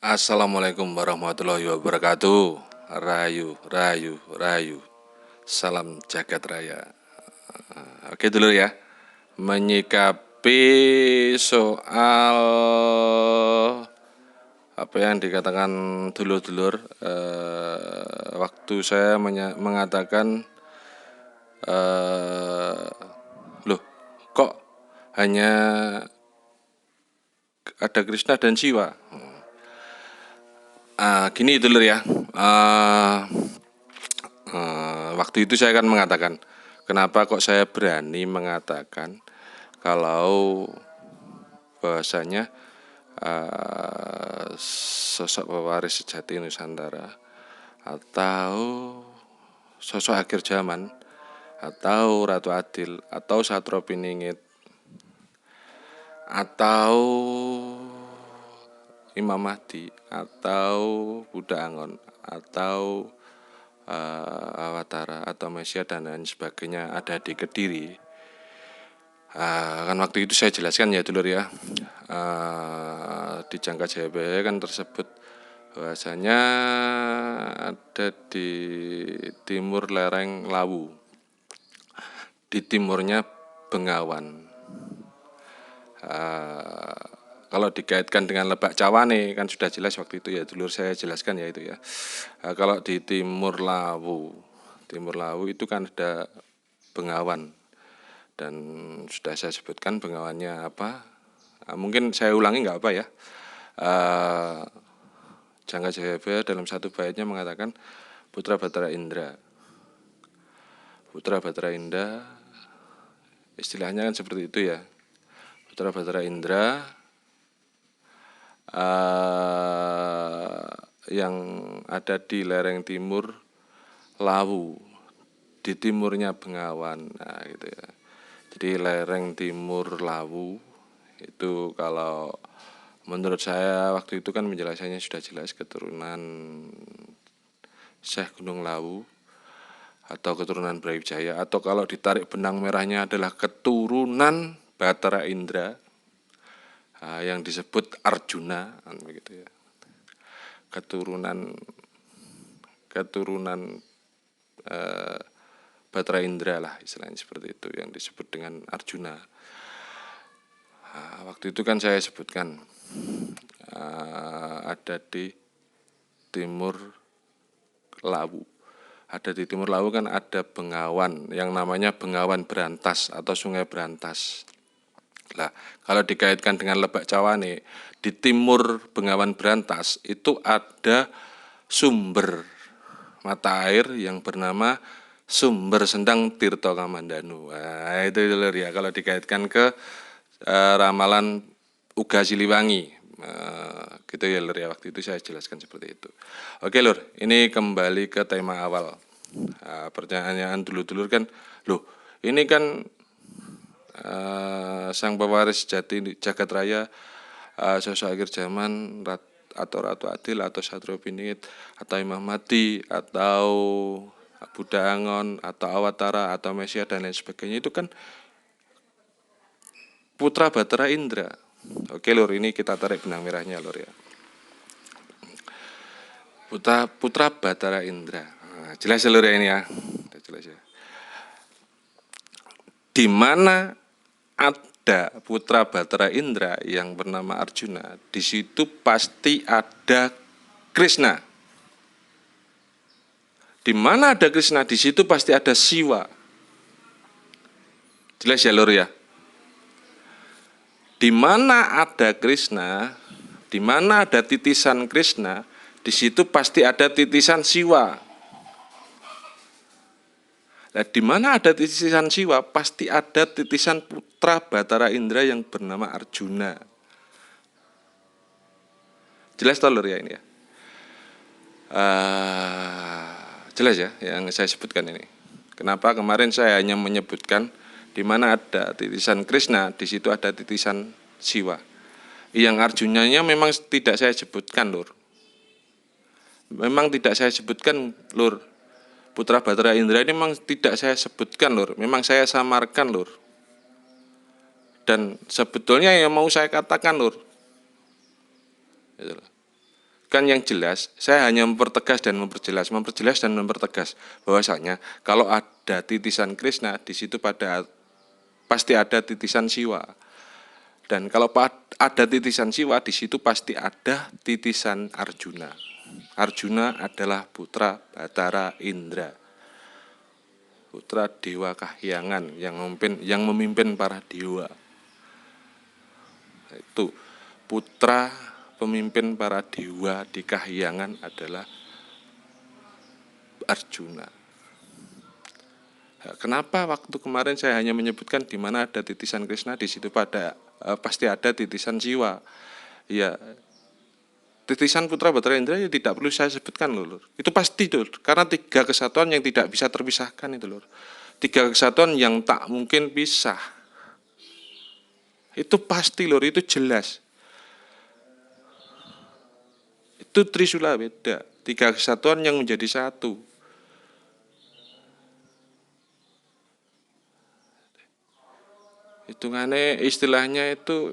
Assalamualaikum warahmatullahi wabarakatuh. Rayu, rayu, rayu. Salam jagat raya. Oke dulu ya. Menyikapi soal apa yang dikatakan dulur-dulur, waktu saya mengatakan, loh, kok hanya ada Krishna dan Siwa? Gini dulur ya. Waktu itu saya akan mengatakan, kenapa kok saya berani mengatakan kalau bahwasanya sosok pewaris sejati Nusantara atau sosok akhir zaman atau Ratu Adil atau Satrio Piningit atau Imam Mahdi atau Buddha Angon atau Awatara atau Mesia dan lain sebagainya ada di Kediri. Kan waktu itu saya jelaskan ya dulur ya, di Jangka Jaya kan tersebut bahwasanya ada di timur lereng Lawu, di timurnya Bengawan. Kalau dikaitkan dengan Lebak Cawane kan sudah jelas waktu itu ya dulur, saya jelaskan ya itu ya. Kalau di timur Lawu itu kan ada Bengawan, dan sudah saya sebutkan Bengawannya apa. Mungkin saya ulangi nggak apa ya. Jangka Jaya dalam satu baitnya mengatakan Putra Batara Indra. Putra Batara Indra istilahnya kan seperti itu ya. Putra Batara Indra yang ada di lereng timur Lawu, di timurnya Bengawan, gitu ya. Jadi lereng timur Lawu itu kalau menurut saya waktu itu kan penjelasannya sudah jelas keturunan Syekh Gunung Lawu atau keturunan Brawijaya, atau kalau ditarik benang merahnya adalah keturunan Batara Indra, yang disebut Arjuna, begitu ya. Keturunan Batara Indra lah istilahnya seperti itu, yang disebut dengan Arjuna. Waktu itu kan saya sebutkan ada di timur Lawu. Ada di timur Lawu kan ada Bengawan yang namanya Bengawan Berantas atau Sungai Berantas. Nah, kalau dikaitkan dengan Lebak Cawane, di timur Bengawan Berantas itu ada sumber mata air yang bernama Sumber Sendang Tirto Kamandanu. Nah, itu lur ya, kalau dikaitkan ke ramalan Uga Siliwangi. Gitu ya lur ya, waktu itu saya jelaskan seperti itu. Oke lur, ini kembali ke tema awal. Pertanyaan dulur-dulur kan, loh ini kan sang pewaris jati jagat raya, sosok akhir zaman atau Ratu Adil atau Satrio Piningit atau Imam Mahdi atau Buddha Angon atau Awatara atau Mesia dan lain sebagainya itu kan Putra Batara Indra. Oke lur, ini kita tarik benang merahnya lur ya. Putra Batara Indra. Jelas ya lur ya ini ya. Jelas ya. Di mana ada Putra Batara Indra yang bernama Arjuna, di situ pasti ada Krishna. Di mana ada Krishna, di situ pasti ada Siwa. Jelas ya lur ya. Di mana ada Krishna, di mana ada titisan Krishna, di situ pasti ada titisan Siwa. Nah, di mana ada titisan Siwa, pasti ada titisan Putra Batara Indra yang bernama Arjuna. Jelas toh lur ya ini ya. Jelas ya yang saya sebutkan ini. Kenapa kemarin saya hanya menyebutkan di mana ada titisan Krishna, di situ ada titisan Siwa. Yang Arjunanya memang tidak saya sebutkan lur. Memang tidak saya sebutkan lur. Putra Batara Indra ini memang tidak saya sebutkan lur. Memang saya samarkan lur. Dan sebetulnya yang mau saya katakan lur, menyebutkan yang jelas, saya hanya mempertegas dan memperjelas dan mempertegas bahwasanya kalau ada titisan Krishna di situ pasti ada titisan Siwa. Dan kalau ada titisan Siwa di situ pasti ada titisan Arjuna. Arjuna adalah putra Batara Indra, putra Dewa Kahyangan yang memimpin para dewa. Itu putra pemimpin para dewa di Kahyangan adalah Arjuna. Kenapa waktu kemarin saya hanya menyebutkan di mana ada titisan Krishna, di situ pasti ada titisan Siwa. Ya, titisan putra Batara Indra ya tidak perlu saya sebutkan loh. Itu pasti loh, karena 3 kesatuan yang tidak bisa terpisahkan itu loh. 3 kesatuan yang tak mungkin pisah. Itu pasti loh, itu jelas. Itu Trisula Weda, 3 kesatuan yang menjadi satu. Hitungannya istilahnya itu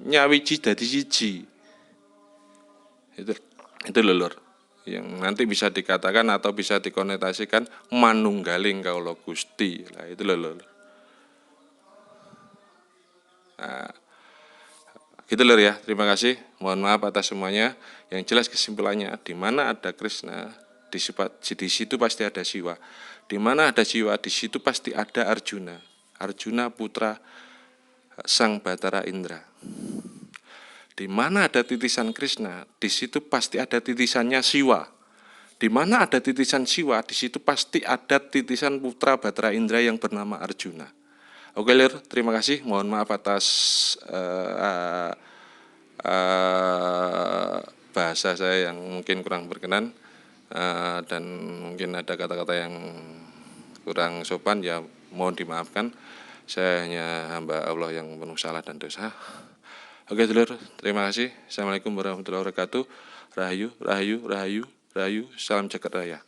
nyawiji dadi siji. Itu lho, yang nanti bisa dikatakan atau bisa dikonotasikan manunggaling kaula Gusti. Lah itu lho. Nah, gitu lho ya. Terima kasih. Mohon maaf atas semuanya. Yang jelas kesimpulannya, di mana ada Krishna, di situ pasti ada Siwa. Di mana ada Siwa, di situ pasti ada Arjuna. Arjuna putra Sang Batara Indra. Di mana ada titisan Krishna, di situ pasti ada titisannya Siwa. Di mana ada titisan Siwa, di situ pasti ada titisan putra Batara Indra yang bernama Arjuna. Oke Lir, terima kasih. Mohon maaf atas bahasa saya yang mungkin kurang berkenan, dan mungkin ada kata-kata yang kurang sopan, ya mohon dimaafkan. Saya hanya hamba Allah yang penuh salah dan dosa. Oke dulur, terima kasih. Assalamualaikum warahmatullahi wabarakatuh. Rahayu, rahayu, rahayu, rahayu. Salam jagat raya.